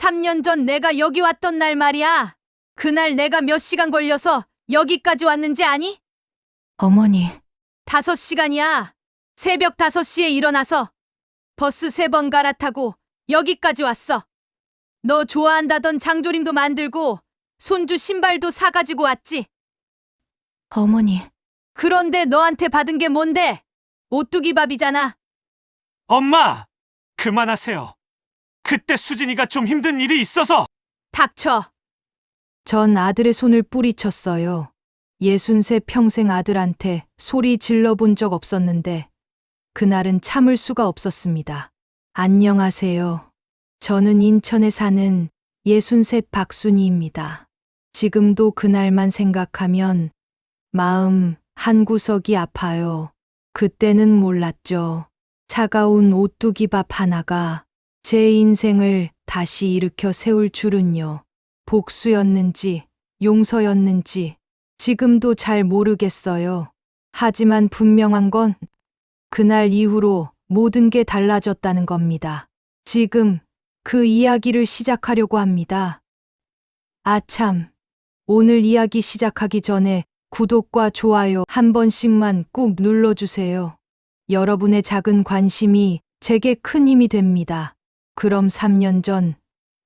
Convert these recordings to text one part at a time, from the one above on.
3년 전 내가 여기 왔던 날 말이야. 그날 내가 몇 시간 걸려서 여기까지 왔는지 아니? 어머니, 5시간이야. 새벽 5시에 일어나서 버스 3번 갈아타고 여기까지 왔어. 너 좋아한다던 장조림도 만들고 손주 신발도 사가지고 왔지. 어머니, 그런데 너한테 받은 게 뭔데? 오뚜기 밥이잖아. 엄마! 그만하세요. 그때 수진이가 좀 힘든 일이 있어서. 닥쳐. 전 아들의 손을 뿌리쳤어요. 63 평생 아들한테 소리 질러본 적 없었는데 그날은 참을 수가 없었습니다. 안녕하세요. 저는 인천에 사는 63 박순희입니다. 지금도 그날만 생각하면 마음 한구석이 아파요. 그때는 몰랐죠. 차가운 오뚜기밥 하나가 제 인생을 다시 일으켜 세울 줄은요. 복수였는지 용서였는지 지금도 잘 모르겠어요. 하지만 분명한 건 그날 이후로 모든 게 달라졌다는 겁니다. 지금 그 이야기를 시작하려고 합니다. 아참, 오늘 이야기 시작하기 전에 구독과 좋아요 한 번씩만 꾹 눌러주세요. 여러분의 작은 관심이 제게 큰 힘이 됩니다. 그럼 3년 전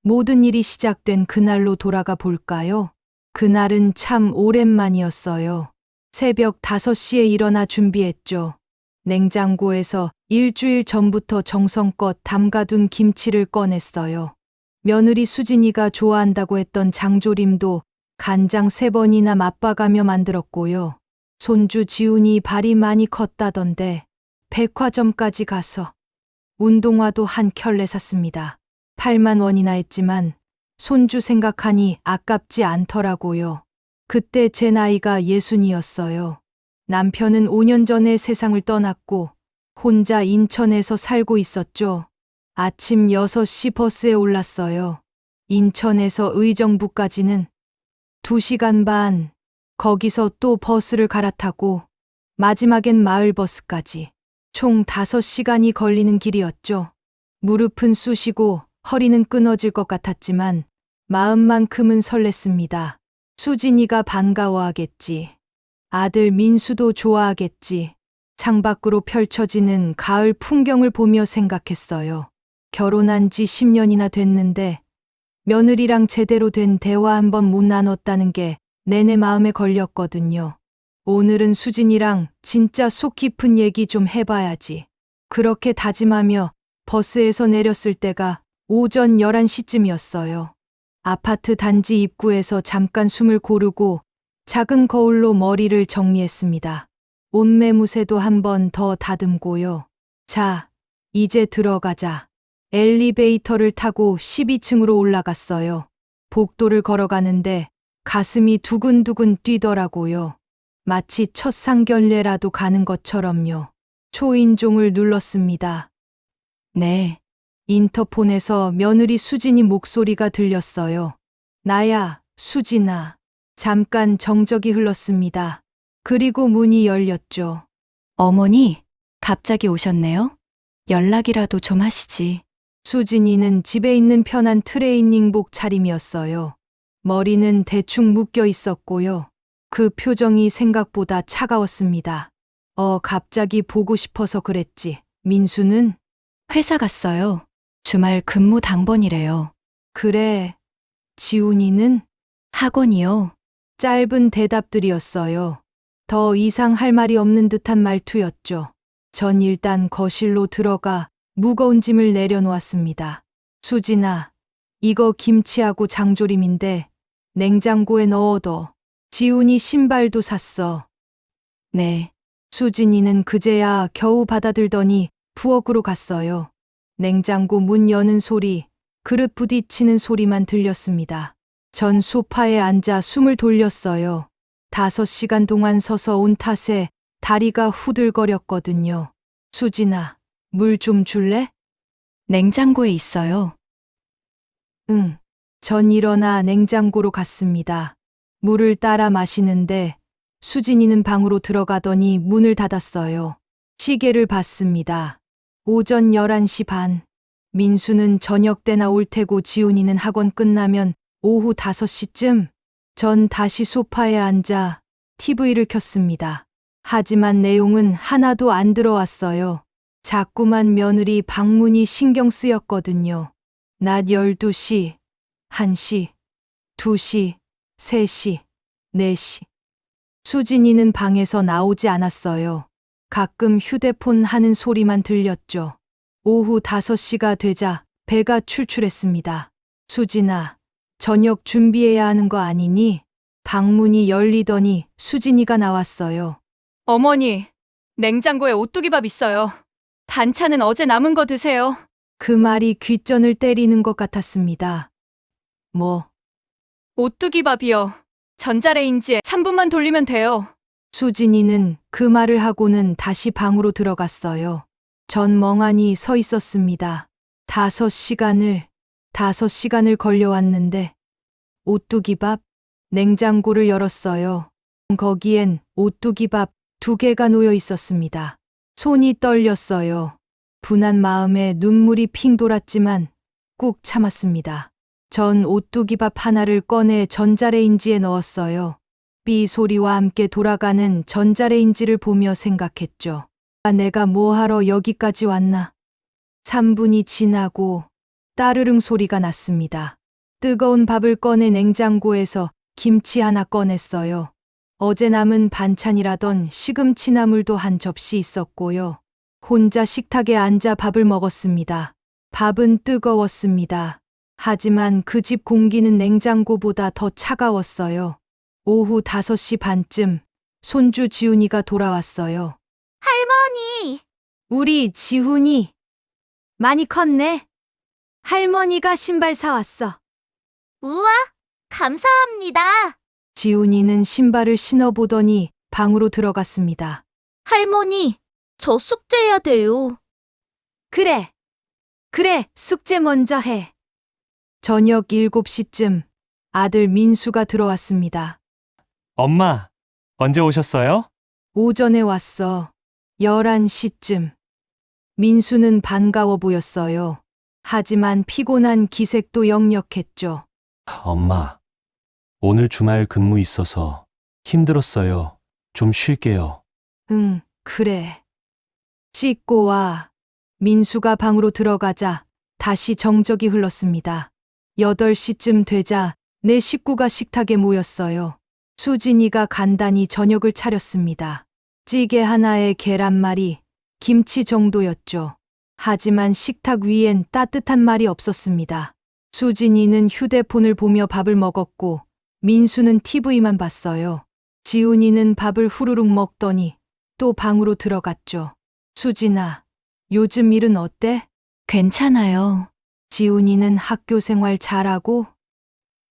모든 일이 시작된 그날로 돌아가 볼까요? 그날은 참 오랜만이었어요. 새벽 5시에 일어나 준비했죠. 냉장고에서 일주일 전부터 정성껏 담가둔 김치를 꺼냈어요. 며느리 수진이가 좋아한다고 했던 장조림도 간장 3번이나 맛봐가며 만들었고요. 손주 지훈이 발이 많이 컸다던데 백화점까지 가서 운동화도 한 켤레 샀습니다. 8만 원이나 했지만 손주 생각하니 아깝지 않더라고요. 그때 제 나이가 60이었어요. 남편은 5년 전에 세상을 떠났고 혼자 인천에서 살고 있었죠. 아침 6시 버스에 올랐어요. 인천에서 의정부까지는 2시간 반, 거기서 또 버스를 갈아타고 마지막엔 마을버스까지 총 5시간이 걸리는 길이었죠. 무릎은 쑤시고 허리는 끊어질 것 같았지만 마음만큼은 설렜습니다. 수진이가 반가워하겠지. 아들 민수도 좋아하겠지. 창밖으로 펼쳐지는 가을 풍경을 보며 생각했어요. 결혼한 지 10년이나 됐는데 며느리랑 제대로 된 대화 한 번 못 나눴다는 게 내내 마음에 걸렸거든요. 오늘은 수진이랑 진짜 속 깊은 얘기 좀 해봐야지. 그렇게 다짐하며 버스에서 내렸을 때가 오전 11시쯤이었어요. 아파트 단지 입구에서 잠깐 숨을 고르고 작은 거울로 머리를 정리했습니다. 옷매무새도 한 번 더 다듬고요. 자, 이제 들어가자. 엘리베이터를 타고 12층으로 올라갔어요. 복도를 걸어가는데 가슴이 두근두근 뛰더라고요. 마치 첫 상견례라도 가는 것처럼요. 초인종을 눌렀습니다. 네, 인터폰에서 며느리 수진이 목소리가 들렸어요. 나야, 수진아. 잠깐 정적이 흘렀습니다. 그리고 문이 열렸죠. 어머니, 갑자기 오셨네요? 연락이라도 좀 하시지. 수진이는 집에 있는 편한 트레이닝복 차림이었어요. 머리는 대충 묶여 있었고요. 그 표정이 생각보다 차가웠습니다. 갑자기 보고 싶어서 그랬지. 민수는? 회사 갔어요. 주말 근무 당번이래요. 그래. 지훈이는? 학원이요. 짧은 대답들이었어요. 더 이상 할 말이 없는 듯한 말투였죠. 전 일단 거실로 들어가 무거운 짐을 내려놓았습니다. 수진아, 이거 김치하고 장조림인데 냉장고에 넣어둬. 지훈이 신발도 샀어. 네, 수진이는 그제야 겨우 받아들더니 부엌으로 갔어요. 냉장고 문 여는 소리, 그릇 부딪히는 소리만 들렸습니다. 전 소파에 앉아 숨을 돌렸어요. 5시간 동안 서서 온 탓에 다리가 후들거렸거든요. 수진아, 물 좀 줄래? 냉장고에 있어요. 응. 전 일어나 냉장고로 갔습니다. 물을 따라 마시는데 수진이는 방으로 들어가더니 문을 닫았어요. 시계를 봤습니다. 오전 11시 반. 민수는 저녁 때나 올 테고 지훈이는 학원 끝나면 오후 5시쯤 전 다시 소파에 앉아 TV를 켰습니다. 하지만 내용은 하나도 안 들어왔어요. 자꾸만 며느리 방문이 신경 쓰였거든요. 낮 12시, 1시, 2시, 3시, 4시. 수진이는 방에서 나오지 않았어요. 가끔 휴대폰 하는 소리만 들렸죠. 오후 5시가 되자 배가 출출했습니다. 수진아, 저녁 준비해야 하는 거 아니니? 방문이 열리더니 수진이가 나왔어요. 어머니, 냉장고에 오뚜기밥 있어요. 반찬은 어제 남은 거 드세요. 그 말이 귓전을 때리는 것 같았습니다. 뭐? 오뚜기밥이요. 전자레인지에 3분만 돌리면 돼요. 수진이는 그 말을 하고는 다시 방으로 들어갔어요. 전 멍하니 서 있었습니다. 5시간을 걸려왔는데 오뚜기밥? 냉장고를 열었어요. 거기엔 오뚜기밥 2개가 놓여 있었습니다. 손이 떨렸어요. 분한 마음에 눈물이 핑 돌았지만 꾹 참았습니다. 전 오뚜기밥 하나를 꺼내 전자레인지에 넣었어요. 삐 소리와 함께 돌아가는 전자레인지를 보며 생각했죠. 내가 뭐하러 여기까지 왔나? 3분이 지나고 따르릉 소리가 났습니다. 뜨거운 밥을 꺼내 냉장고에서 김치 하나 꺼냈어요. 어제 남은 반찬이라던 시금치나물도 한 접시 있었고요. 혼자 식탁에 앉아 밥을 먹었습니다. 밥은 뜨거웠습니다. 하지만 그 집 공기는 냉장고보다 더 차가웠어요. 오후 5시 반쯤 손주 지훈이가 돌아왔어요. 할머니, 우리 지훈이 많이 컸네. 할머니가 신발 사왔어. 우와, 감사합니다. 지훈이는 신발을 신어보더니 방으로 들어갔습니다. 할머니, 저 숙제해야 돼요. 그래, 숙제 먼저 해. 저녁 7시쯤 아들 민수가 들어왔습니다. 엄마, 언제 오셨어요? 오전에 왔어. 11시쯤. 민수는 반가워 보였어요. 하지만 피곤한 기색도 역력했죠. 엄마, 오늘 주말 근무 있어서 힘들었어요. 좀 쉴게요. 응, 그래. 씻고 와. 민수가 방으로 들어가자 다시 정적이 흘렀습니다. 8시쯤 되자 내 식구가 식탁에 모였어요. 수진이가 간단히 저녁을 차렸습니다. 찌개 하나에 계란말이, 김치 정도였죠. 하지만 식탁 위엔 따뜻한 말이 없었습니다. 수진이는 휴대폰을 보며 밥을 먹었고 민수는 TV만 봤어요. 지훈이는 밥을 후루룩 먹더니 또 방으로 들어갔죠. 수진아, 요즘 일은 어때? 괜찮아요. 지훈이는 학교 생활 잘하고?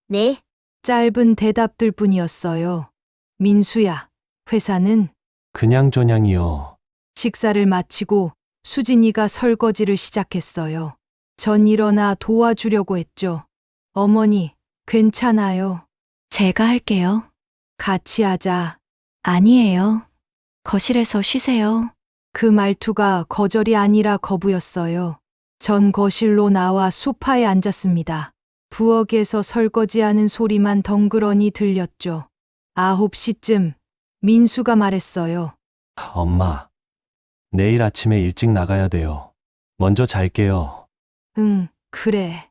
네, 짧은 대답들 뿐이었어요. 민수야, 회사는? 그냥저냥이요. 식사를 마치고 수진이가 설거지를 시작했어요. 전 일어나 도와주려고 했죠. 어머니, 괜찮아요. 제가 할게요. 같이 하자. 아니에요. 거실에서 쉬세요. 그 말투가 거절이 아니라 거부였어요. 전 거실로 나와 소파에 앉았습니다. 부엌에서 설거지하는 소리만 덩그러니 들렸죠. 9시쯤 민수가 말했어요. 엄마, 내일 아침에 일찍 나가야 돼요. 먼저 잘게요. 응, 그래.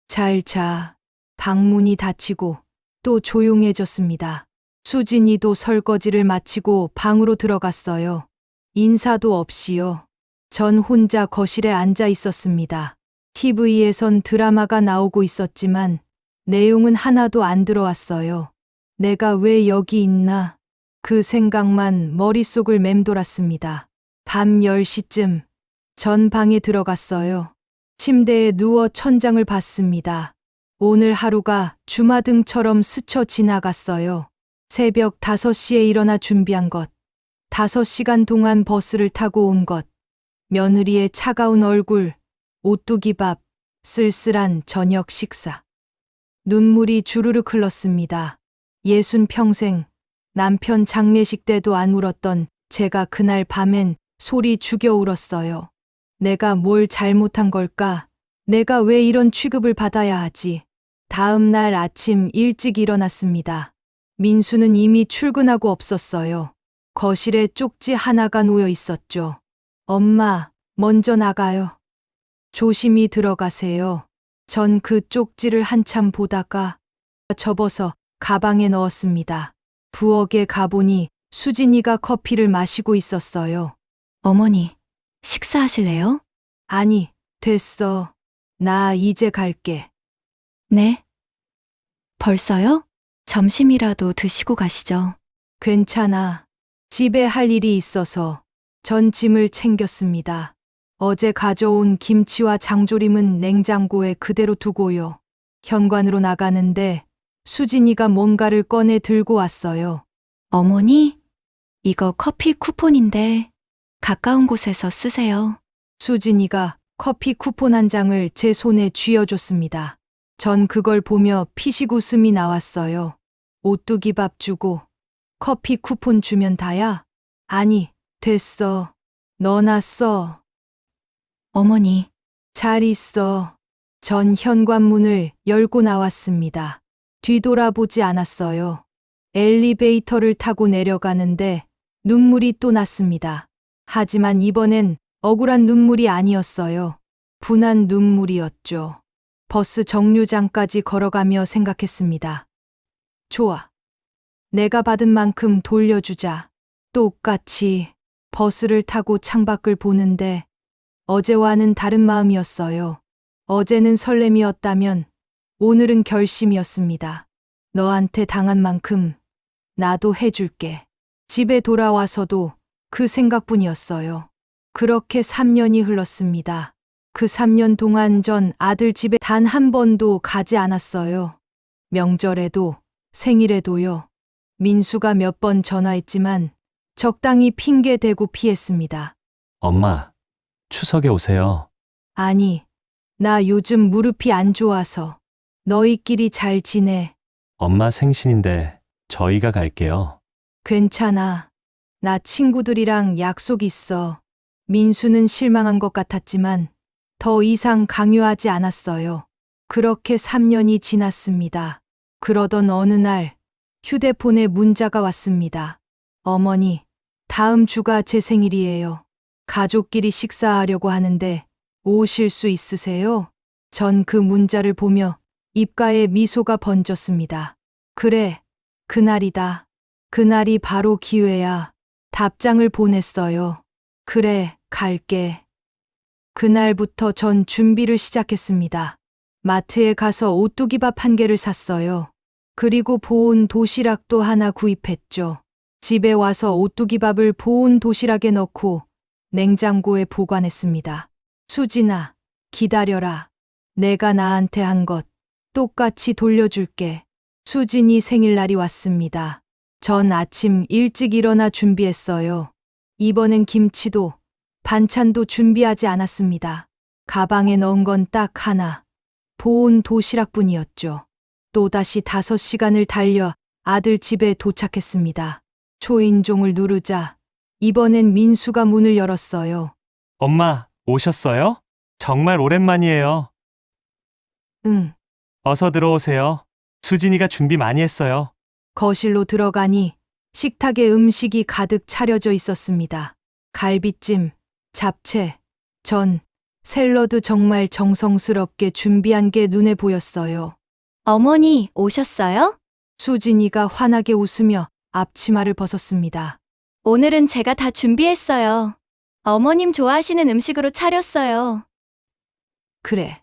잘 자. 방문이 닫히고 또 조용해졌습니다. 수진이도 설거지를 마치고 방으로 들어갔어요. 인사도 없이요. 전 혼자 거실에 앉아 있었습니다. TV에선 드라마가 나오고 있었지만 내용은 하나도 안 들어왔어요. 내가 왜 여기 있나? 그 생각만 머릿속을 맴돌았습니다. 밤 10시쯤 전 방에 들어갔어요. 침대에 누워 천장을 봤습니다. 오늘 하루가 주마등처럼 스쳐 지나갔어요. 새벽 5시에 일어나 준비한 것, 5시간 동안 버스를 타고 온 것, 며느리의 차가운 얼굴, 오뚜기밥, 쓸쓸한 저녁 식사. 눈물이 주르륵 흘렀습니다. 60평생 남편 장례식 때도 안 울었던 제가 그날 밤엔 소리 죽여 울었어요. 내가 뭘 잘못한 걸까? 내가 왜 이런 취급을 받아야 하지? 다음 날 아침 일찍 일어났습니다. 민수는 이미 출근하고 없었어요. 거실에 쪽지 하나가 놓여 있었죠. 엄마, 먼저 나가요. 조심히 들어가세요. 전 그 쪽지를 한참 보다가 접어서 가방에 넣었습니다. 부엌에 가보니 수진이가 커피를 마시고 있었어요. 어머니, 식사하실래요? 아니, 됐어. 나 이제 갈게. 네. 벌써요? 점심이라도 드시고 가시죠. 괜찮아. 집에 할 일이 있어서 전 짐을 챙겼습니다. 어제 가져온 김치와 장조림은 냉장고에 그대로 두고요. 현관으로 나가는데 수진이가 뭔가를 꺼내 들고 왔어요. 어머니, 이거 커피 쿠폰인데 가까운 곳에서 쓰세요. 수진이가 커피 쿠폰 한 장을 제 손에 쥐어줬습니다. 전 그걸 보며 피식 웃음이 나왔어요. 오뚜기 밥 주고 커피 쿠폰 주면 다야? 아니, 됐어. 너나 써. 어머니, 잘 있어. 전 현관문을 열고 나왔습니다. 뒤돌아보지 않았어요. 엘리베이터를 타고 내려가는데 눈물이 또 났습니다. 하지만 이번엔 억울한 눈물이 아니었어요. 분한 눈물이었죠. 버스 정류장까지 걸어가며 생각했습니다. 좋아. 내가 받은 만큼 돌려주자. 똑같이 버스를 타고 창밖을 보는데 어제와는 다른 마음이었어요. 어제는 설렘이었다면 오늘은 결심이었습니다. 너한테 당한 만큼 나도 해줄게. 집에 돌아와서도 그 생각뿐이었어요. 그렇게 3년이 흘렀습니다. 그 3년 동안 전 아들 집에 단 한 번도 가지 않았어요. 명절에도 생일에도요. 민수가 몇 번 전화했지만 적당히 핑계 대고 피했습니다. 엄마, 추석에 오세요. 아니, 나 요즘 무릎이 안 좋아서 너희끼리 잘 지내. 엄마 생신인데 저희가 갈게요. 괜찮아. 나 친구들이랑 약속 있어. 민수는 실망한 것 같았지만 더 이상 강요하지 않았어요. 그렇게 3년이 지났습니다. 그러던 어느 날 휴대폰에 문자가 왔습니다. 어머니, 다음 주가 제 생일이에요. 가족끼리 식사하려고 하는데 오실 수 있으세요? 전 그 문자를 보며 입가에 미소가 번졌습니다. 그래, 그날이다. 그날이 바로 기회야. 답장을 보냈어요. 그래, 갈게. 그날부터 전 준비를 시작했습니다. 마트에 가서 오뚜기밥 한 개를 샀어요. 그리고 보온 도시락도 하나 구입했죠. 집에 와서 오뚜기밥을 보온 도시락에 넣고 냉장고에 보관했습니다. 수진아, 기다려라. 내가 나한테 한 것 똑같이 돌려줄게. 수진이 생일날이 왔습니다. 전 아침 일찍 일어나 준비했어요. 이번엔 김치도 반찬도 준비하지 않았습니다. 가방에 넣은 건 딱 하나. 보온 도시락뿐이었죠. 또다시 5시간을 달려 아들 집에 도착했습니다. 초인종을 누르자 이번엔 민수가 문을 열었어요. 엄마, 오셨어요? 정말 오랜만이에요. 응. 어서 들어오세요. 수진이가 준비 많이 했어요. 거실로 들어가니 식탁에 음식이 가득 차려져 있었습니다. 갈비찜, 잡채, 전, 샐러드 정말 정성스럽게 준비한 게 눈에 보였어요. 어머니, 오셨어요? 수진이가 환하게 웃으며 앞치마를 벗었습니다. 오늘은 제가 다 준비했어요. 어머님 좋아하시는 음식으로 차렸어요. 그래.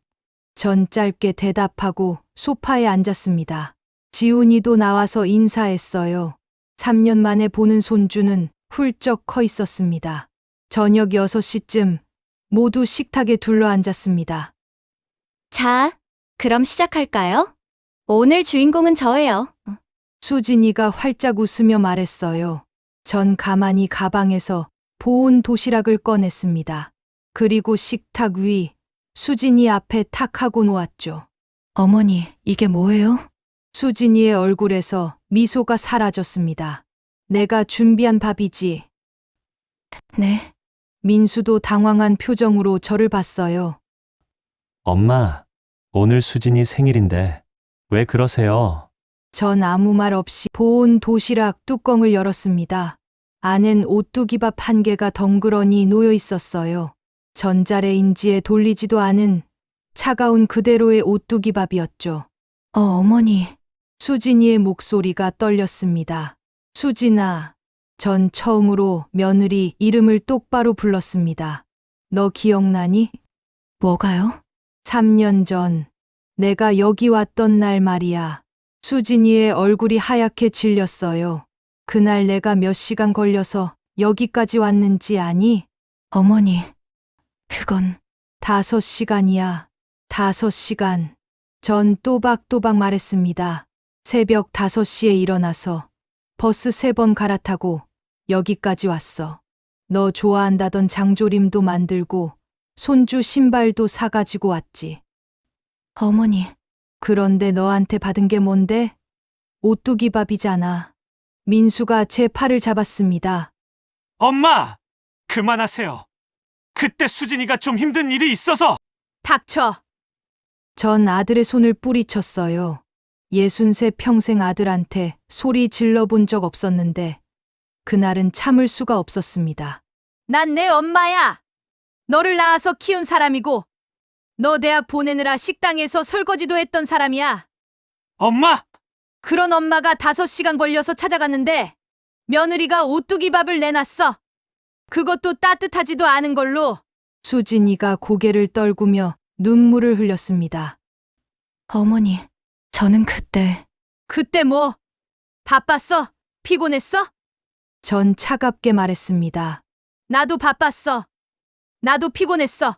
전 짧게 대답하고 소파에 앉았습니다. 지훈이도 나와서 인사했어요. 3년 만에 보는 손주는 훌쩍 커 있었습니다. 저녁 6시쯤 모두 식탁에 둘러앉았습니다. 자, 그럼 시작할까요? 오늘 주인공은 저예요. 수진이가 활짝 웃으며 말했어요. 전 가만히 가방에서 보온 도시락을 꺼냈습니다. 그리고 식탁 위 수진이 앞에 탁 하고 놓았죠. 어머니, 이게 뭐예요? 수진이의 얼굴에서 미소가 사라졌습니다. 내가 준비한 밥이지. 네. 민수도 당황한 표정으로 저를 봤어요. 엄마, 오늘 수진이 생일인데 왜 그러세요? 전 아무 말 없이 보온 도시락 뚜껑을 열었습니다. 안엔 오뚜기밥 한 개가 덩그러니 놓여 있었어요. 전자레인지에 돌리지도 않은 차가운 그대로의 오뚜기밥이었죠. 어머니. 수진이의 목소리가 떨렸습니다. 수진아, 전 처음으로 며느리 이름을 똑바로 불렀습니다. 너 기억나니? 뭐가요? 3년 전 내가 여기 왔던 날 말이야. 수진이의 얼굴이 하얗게 질렸어요. 그날 내가 몇 시간 걸려서 여기까지 왔는지 아니? 어머니. 그건 5시간이야. 5시간. 전 또박또박 말했습니다. 새벽 5시에 일어나서 버스 3번 갈아타고 여기까지 왔어. 너 좋아한다던 장조림도 만들고 손주 신발도 사가지고 왔지. 어머니. 그런데 너한테 받은 게 뭔데? 오뚜기밥이잖아. 민수가 제 팔을 잡았습니다. 엄마! 그만하세요. 그때 수진이가 좀 힘든 일이 있어서. 닥쳐! 전 아들의 손을 뿌리쳤어요. 63 평생 아들한테 소리 질러본 적 없었는데 그날은 참을 수가 없었습니다. 난 내 엄마야! 너를 낳아서 키운 사람이고 너 대학 보내느라 식당에서 설거지도 했던 사람이야. 엄마! 그런 엄마가 5시간 걸려서 찾아갔는데 며느리가 오뚜기밥을 내놨어. 그것도 따뜻하지도 않은 걸로. 수진이가 고개를 떨구며 눈물을 흘렸습니다. 어머니. 저는 그때 그때 뭐? 바빴어? 피곤했어? 전 차갑게 말했습니다. 나도 바빴어. 나도 피곤했어.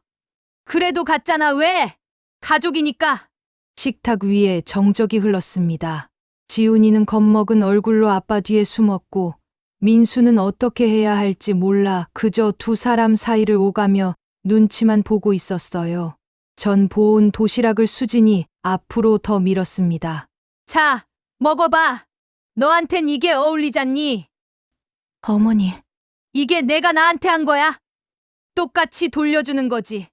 그래도 갔잖아. 왜? 가족이니까. 식탁 위에 정적이 흘렀습니다. 지훈이는 겁먹은 얼굴로 아빠 뒤에 숨었고 민수는 어떻게 해야 할지 몰라 그저 두 사람 사이를 오가며 눈치만 보고 있었어요. 전 보온 도시락을 수진이 앞으로 더 밀었습니다. 자, 먹어봐. 너한텐 이게 어울리잖니? 어머니. 이게 내가 나한테 한 거야. 똑같이 돌려주는 거지.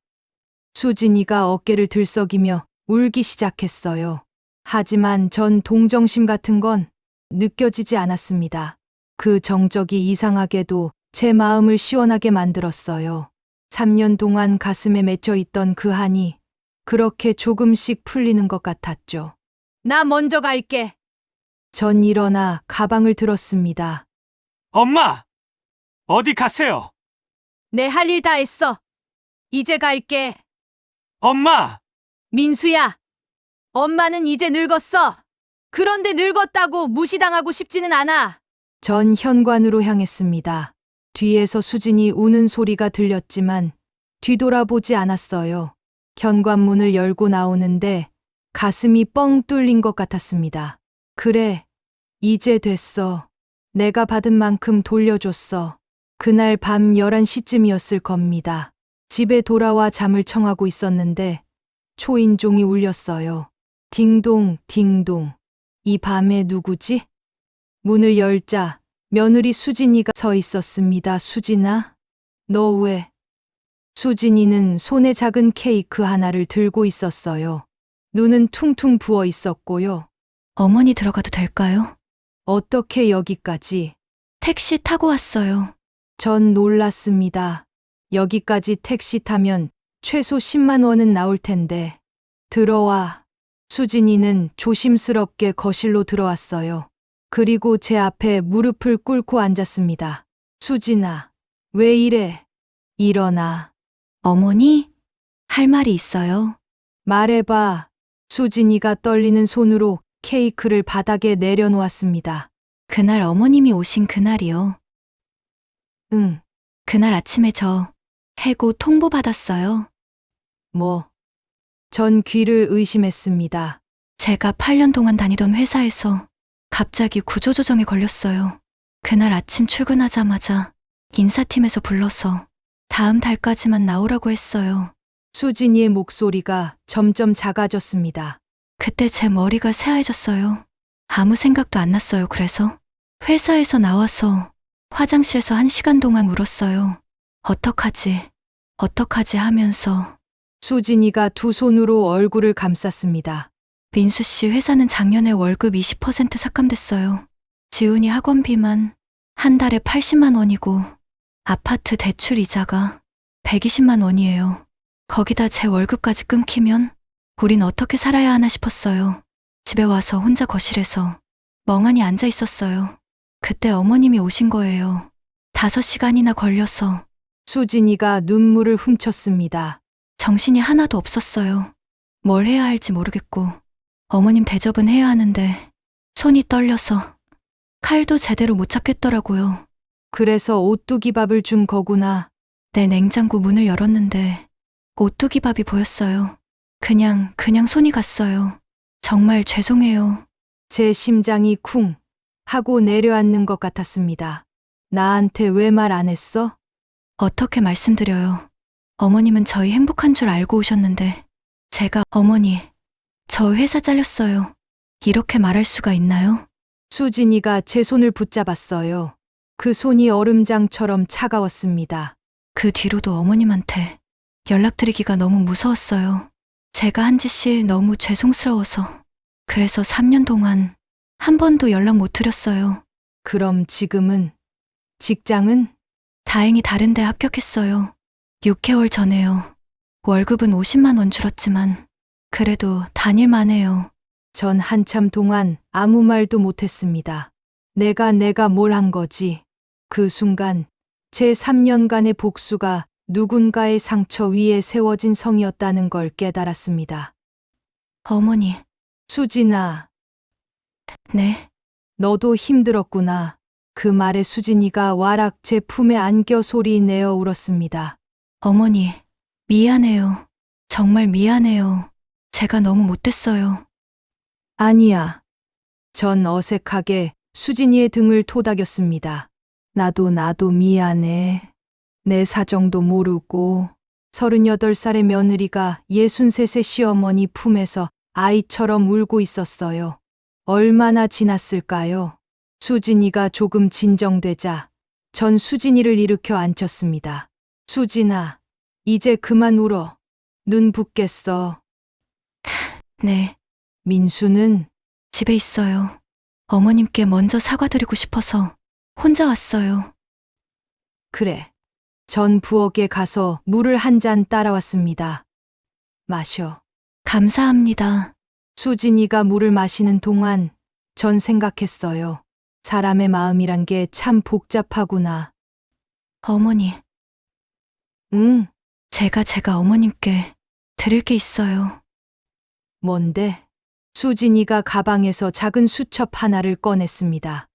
수진이가 어깨를 들썩이며 울기 시작했어요. 하지만 전 동정심 같은 건 느껴지지 않았습니다. 그 정적이 이상하게도 제 마음을 시원하게 만들었어요. 3년 동안 가슴에 맺혀 있던 그 한이 그렇게 조금씩 풀리는 것 같았죠. 나 먼저 갈게. 전 일어나 가방을 들었습니다. 엄마! 어디 가세요? 내 할 일 다 했어. 이제 갈게. 엄마! 민수야, 엄마는 이제 늙었어. 그런데 늙었다고 무시당하고 싶지는 않아. 전 현관으로 향했습니다. 뒤에서 수진이 우는 소리가 들렸지만 뒤돌아보지 않았어요. 현관문을 열고 나오는데 가슴이 뻥 뚫린 것 같았습니다. 그래, 이제 됐어. 내가 받은 만큼 돌려줬어. 그날 밤 11시쯤이었을 겁니다. 집에 돌아와 잠을 청하고 있었는데 초인종이 울렸어요. 딩동, 딩동. 이 밤에 누구지? 문을 열자 며느리 수진이가 서 있었습니다. 수진아, 너 왜? 수진이는 손에 작은 케이크 하나를 들고 있었어요. 눈은 퉁퉁 부어 있었고요. 어머니 들어가도 될까요? 어떻게 여기까지? 택시 타고 왔어요. 전 놀랐습니다. 여기까지 택시 타면 최소 10만 원은 나올 텐데. 들어와. 수진이는 조심스럽게 거실로 들어왔어요. 그리고 제 앞에 무릎을 꿇고 앉았습니다. 수진아, 왜 이래? 일어나. 어머니? 할 말이 있어요. 말해봐. 수진이가 떨리는 손으로 케이크를 바닥에 내려놓았습니다. 그날 어머님이 오신 그날이요. 응, 그날 아침에 저 해고 통보받았어요. 뭐. 전 귀를 의심했습니다. 제가 8년 동안 다니던 회사에서 갑자기 구조조정에 걸렸어요. 그날 아침 출근하자마자 인사팀에서 불러서 다음 달까지만 나오라고 했어요. 수진이의 목소리가 점점 작아졌습니다. 그때 제 머리가 새하얘졌어요. 아무 생각도 안 났어요. 그래서 회사에서 나와서 화장실에서 1시간 동안 울었어요. 어떡하지 하면서 수진이가 두 손으로 얼굴을 감쌌습니다. 민수 씨 회사는 작년에 월급 20% 삭감됐어요. 지훈이 학원비만 한 달에 80만 원이고 아파트 대출 이자가 120만 원이에요. 거기다 제 월급까지 끊기면 우린 어떻게 살아야 하나 싶었어요. 집에 와서 혼자 거실에서 멍하니 앉아 있었어요. 그때 어머님이 오신 거예요. 5시간이나 걸려서 수진이가 눈물을 훔쳤습니다. 정신이 하나도 없었어요. 뭘 해야 할지 모르겠고 어머님 대접은 해야 하는데 손이 떨려서 칼도 제대로 못 잡겠더라고요. 그래서 오뚜기 밥을 준 거구나. 내 냉장고 문을 열었는데 오뚜기 밥이 보였어요. 그냥 손이 갔어요. 정말 죄송해요. 제 심장이 쿵 하고 내려앉는 것 같았습니다. 나한테 왜 말 안 했어? 어떻게 말씀드려요. 어머님은 저희 행복한 줄 알고 오셨는데 제가 어머니, 저 회사 잘렸어요. 이렇게 말할 수가 있나요? 수진이가 제 손을 붙잡았어요. 그 손이 얼음장처럼 차가웠습니다. 그 뒤로도 어머님한테 연락드리기가 너무 무서웠어요. 제가 한 짓이 너무 죄송스러워서. 그래서 3년 동안 한 번도 연락 못 드렸어요. 그럼 지금은? 직장은? 다행히 다른 데 합격했어요. 6개월 전에요. 월급은 50만 원 줄었지만 그래도 다닐만 해요. 전 한참 동안 아무 말도 못했습니다. 내가 뭘 한 거지. 그 순간 제 3년간의 복수가 누군가의 상처 위에 세워진 성이었다는 걸 깨달았습니다. 어머니, 수진아, 네, 너도 힘들었구나. 그 말에 수진이가 와락 제 품에 안겨 소리 내어 울었습니다. 어머니, 미안해요. 정말 미안해요. 제가 너무 못됐어요. 아니야. 전 어색하게 수진이의 등을 토닥였습니다. 나도 미안해. 내 사정도 모르고 38살의 며느리가 63세 시어머니 품에서 아이처럼 울고 있었어요. 얼마나 지났을까요? 수진이가 조금 진정되자 전 수진이를 일으켜 앉혔습니다. 수진아, 이제 그만 울어. 눈 붓겠어. 네, 민수는? 집에 있어요. 어머님께 먼저 사과드리고 싶어서 혼자 왔어요. 그래. 전 부엌에 가서 물을 한 잔 따라왔습니다. 마셔. 감사합니다. 수진이가 물을 마시는 동안 전 생각했어요. 사람의 마음이란 게 참 복잡하구나. 어머니, 응, 제가 어머님께 드릴 게 있어요. 뭔데? 수진이가 가방에서 작은 수첩 하나를 꺼냈습니다.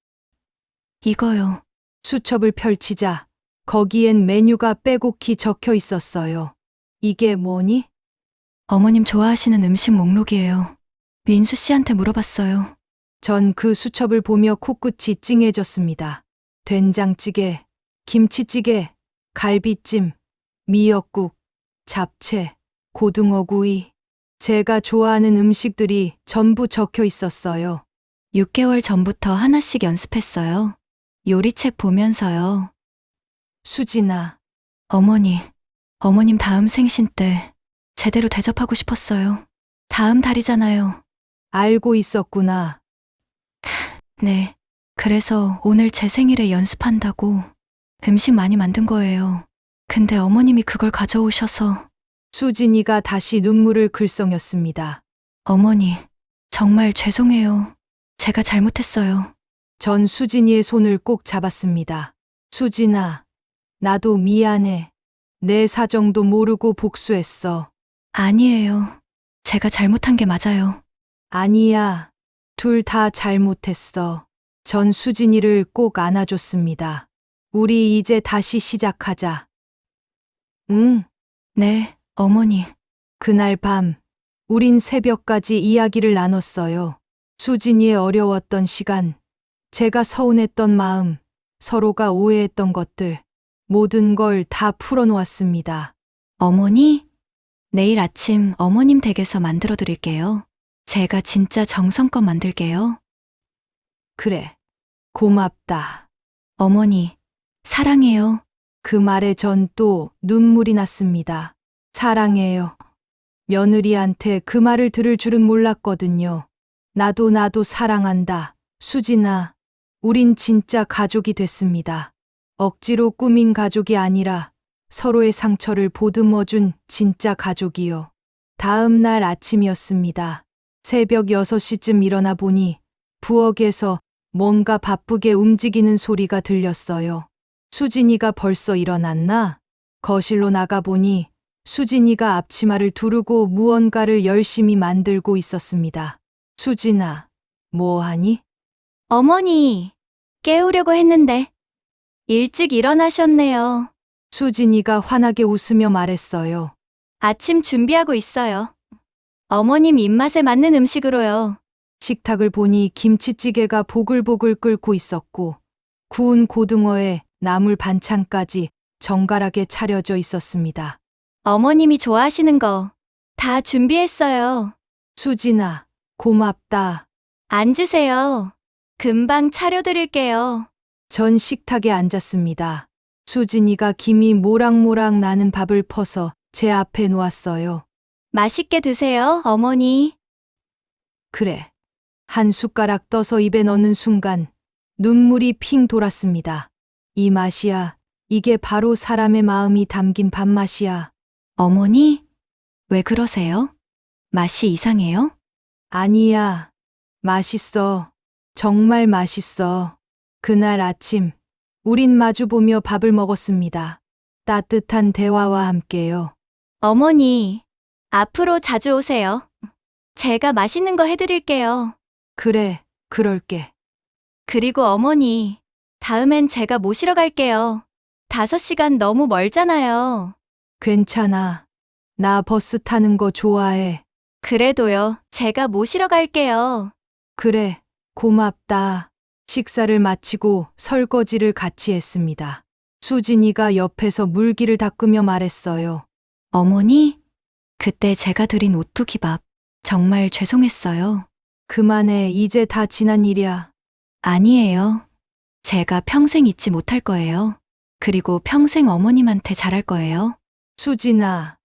이거요. 수첩을 펼치자 거기엔 메뉴가 빼곡히 적혀 있었어요. 이게 뭐니? 어머님 좋아하시는 음식 목록이에요. 민수 씨한테 물어봤어요. 전 그 수첩을 보며 코끝이 찡해졌습니다. 된장찌개, 김치찌개, 갈비찜, 미역국, 잡채, 고등어구이. 제가 좋아하는 음식들이 전부 적혀 있었어요. 6개월 전부터 하나씩 연습했어요. 요리책 보면서요. 수진아, 어머님 다음 생신 때 제대로 대접하고 싶었어요. 다음 달이잖아요. 알고 있었구나. 네. 그래서 오늘 제 생일에 연습한다고 음식 많이 만든 거예요. 근데 어머님이 그걸 가져오셔서 수진이가 다시 눈물을 글썽였습니다. 어머니, 정말 죄송해요. 제가 잘못했어요. 전 수진이의 손을 꼭 잡았습니다. 수진아, 나도 미안해. 내 사정도 모르고 복수했어. 아니에요. 제가 잘못한 게 맞아요. 아니야. 둘 다 잘못했어. 전 수진이를 꼭 안아줬습니다. 우리 이제 다시 시작하자. 응. 네, 어머니. 그날 밤, 우린 새벽까지 이야기를 나눴어요. 수진이의 어려웠던 시간, 제가 서운했던 마음, 서로가 오해했던 것들, 모든 걸 다 풀어놓았습니다. 어머니? 내일 아침 어머님 댁에서 만들어 드릴게요. 제가 진짜 정성껏 만들게요. 그래. 고맙다. 어머니, 사랑해요. 그 말에 전 또 눈물이 났습니다. 사랑해요. 며느리한테 그 말을 들을 줄은 몰랐거든요. 나도 사랑한다. 수진아, 우린 진짜 가족이 됐습니다. 억지로 꾸민 가족이 아니라 서로의 상처를 보듬어준 진짜 가족이요. 다음 날 아침이었습니다. 새벽 6시쯤 일어나 보니 부엌에서 뭔가 바쁘게 움직이는 소리가 들렸어요. 수진이가 벌써 일어났나? 거실로 나가보니 수진이가 앞치마를 두르고 무언가를 열심히 만들고 있었습니다. 수진아, 뭐하니? 어머니, 깨우려고 했는데 일찍 일어나셨네요. 수진이가 환하게 웃으며 말했어요. 아침 준비하고 있어요. 어머님 입맛에 맞는 음식으로요. 식탁을 보니 김치찌개가 보글보글 끓고 있었고 구운 고등어에 나물 반찬까지 정갈하게 차려져 있었습니다. 어머님이 좋아하시는 거 다 준비했어요. 수진아, 고맙다. 앉으세요. 금방 차려드릴게요. 전 식탁에 앉았습니다. 수진이가 김이 모락모락 나는 밥을 퍼서 제 앞에 놓았어요. 맛있게 드세요, 어머니. 그래. 한 숟가락 떠서 입에 넣는 순간 눈물이 핑 돌았습니다. 이 맛이야. 이게 바로 사람의 마음이 담긴 밥맛이야. 어머니, 왜 그러세요? 맛이 이상해요? 아니야. 맛있어. 정말 맛있어. 그날 아침, 우린 마주보며 밥을 먹었습니다. 따뜻한 대화와 함께요. 어머니, 앞으로 자주 오세요. 제가 맛있는 거 해드릴게요. 그래, 그럴게. 그리고 어머니, 다음엔 제가 모시러 갈게요. 5시간 너무 멀잖아요. 괜찮아. 나 버스 타는 거 좋아해. 그래도요, 제가 모시러 갈게요. 그래, 고맙다. 식사를 마치고 설거지를 같이 했습니다. 수진이가 옆에서 물기를 닦으며 말했어요. 어머니, 그때 제가 드린 오뚜기밥 정말 죄송했어요. 그만해, 이제 다 지난 일이야. 아니에요. 제가 평생 잊지 못할 거예요. 그리고 평생 어머님한테 잘할 거예요. 수진아,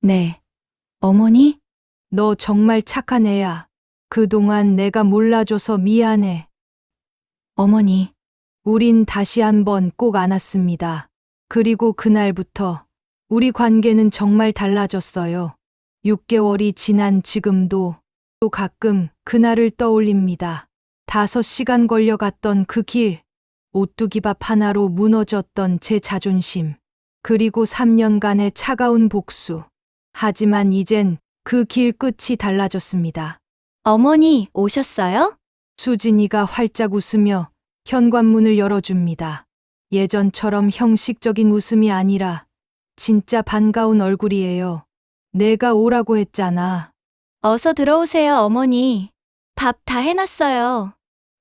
네. 어머니? 너 정말 착한 애야. 그동안 내가 몰라줘서 미안해. 어머니, 우린 다시 한번 꼭 안았습니다. 그리고 그날부터 우리 관계는 정말 달라졌어요. 6개월이 지난 지금도 또 가끔 그날을 떠올립니다. 5시간 걸려갔던 그 길, 오뚜기밥 하나로 무너졌던 제 자존심, 그리고 3년간의 차가운 복수. 하지만 이젠 그 길 끝이 달라졌습니다. 어머니 오셨어요? 수진이가 활짝 웃으며 현관문을 열어줍니다. 예전처럼 형식적인 웃음이 아니라 진짜 반가운 얼굴이에요. 내가 오라고 했잖아. 어서 들어오세요, 어머니. 밥 다 해놨어요.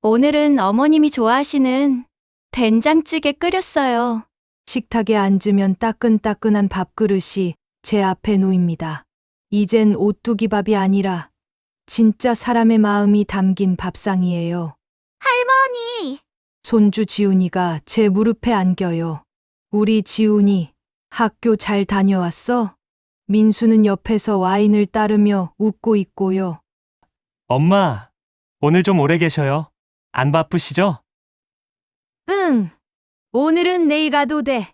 오늘은 어머님이 좋아하시는 된장찌개 끓였어요. 식탁에 앉으면 따끈따끈한 밥그릇이 제 앞에 놓입니다. 이젠 오뚜기밥이 아니라 진짜 사람의 마음이 담긴 밥상이에요. 할머니, 손주 지훈이가 제 무릎에 안겨요. 우리 지훈이 학교 잘 다녀왔어? 민수는 옆에서 와인을 따르며 웃고 있고요. 엄마, 오늘 좀 오래 계셔요. 안 바쁘시죠? 응, 오늘은 내일 가도 돼.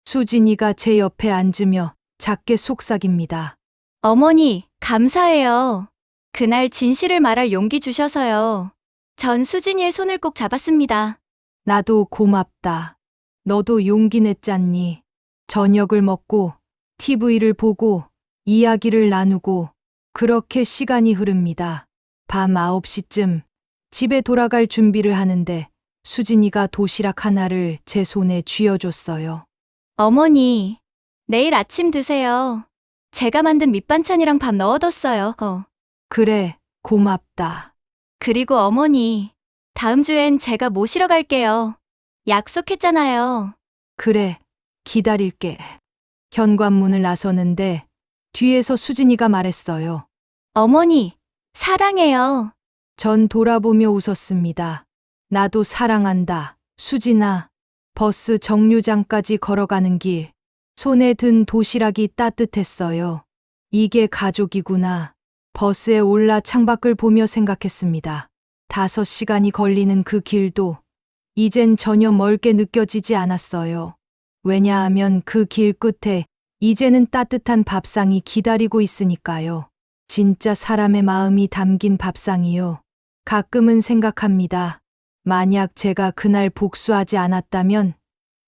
수진이가 제 옆에 앉으며 작게 속삭입니다. 어머니, 감사해요. 그날 진실을 말할 용기 주셔서요. 전 수진이의 손을 꼭 잡았습니다. 나도 고맙다. 너도 용기 냈잖니. 저녁을 먹고 TV를 보고 이야기를 나누고 그렇게 시간이 흐릅니다. 밤 9시쯤 집에 돌아갈 준비를 하는데 수진이가 도시락 하나를 제 손에 쥐어줬어요. 어머니, 내일 아침 드세요. 제가 만든 밑반찬이랑 밥 넣어뒀어요. 그래, 고맙다. 그리고 어머니, 다음 주엔 제가 모시러 갈게요. 약속했잖아요. 그래, 기다릴게. 현관문을 나서는데 뒤에서 수진이가 말했어요. 어머니, 사랑해요. 전 돌아보며 웃었습니다. 나도 사랑한다. 수진아. 버스 정류장까지 걸어가는 길, 손에 든 도시락이 따뜻했어요. 이게 가족이구나. 버스에 올라 창밖을 보며 생각했습니다. 5시간이 걸리는 그 길도 이젠 전혀 멀게 느껴지지 않았어요. 왜냐하면 그 길 끝에 이제는 따뜻한 밥상이 기다리고 있으니까요. 진짜 사람의 마음이 담긴 밥상이요. 가끔은 생각합니다. 만약 제가 그날 복수하지 않았다면,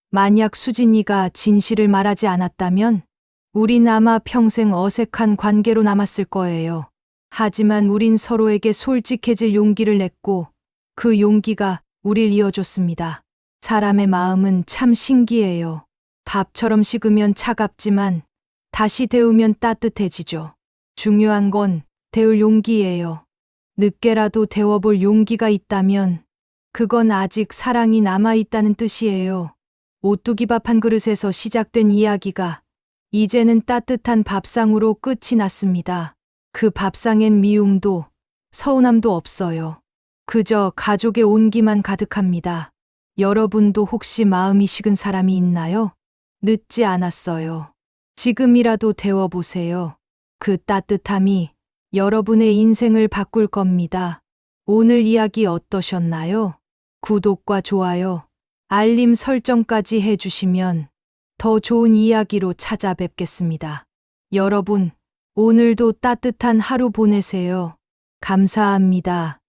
만약 수진이가 진실을 말하지 않았다면, 우린 아마 평생 어색한 관계로 남았을 거예요. 하지만 우린 서로에게 솔직해질 용기를 냈고, 그 용기가 우릴 이어줬습니다. 사람의 마음은 참 신기해요. 밥처럼 식으면 차갑지만 다시 데우면 따뜻해지죠. 중요한 건 데울 용기예요. 늦게라도 데워볼 용기가 있다면 그건 아직 사랑이 남아있다는 뜻이에요. 오뚜기 밥 한 그릇에서 시작된 이야기가 이제는 따뜻한 밥상으로 끝이 났습니다. 그 밥상엔 미움도 서운함도 없어요. 그저 가족의 온기만 가득합니다. 여러분도 혹시 마음이 식은 사람이 있나요? 늦지 않았어요. 지금이라도 데워보세요. 그 따뜻함이 여러분의 인생을 바꿀 겁니다. 오늘 이야기 어떠셨나요? 구독과 좋아요, 알림 설정까지 해주시면 더 좋은 이야기로 찾아뵙겠습니다. 여러분, 오늘도 따뜻한 하루 보내세요. 감사합니다.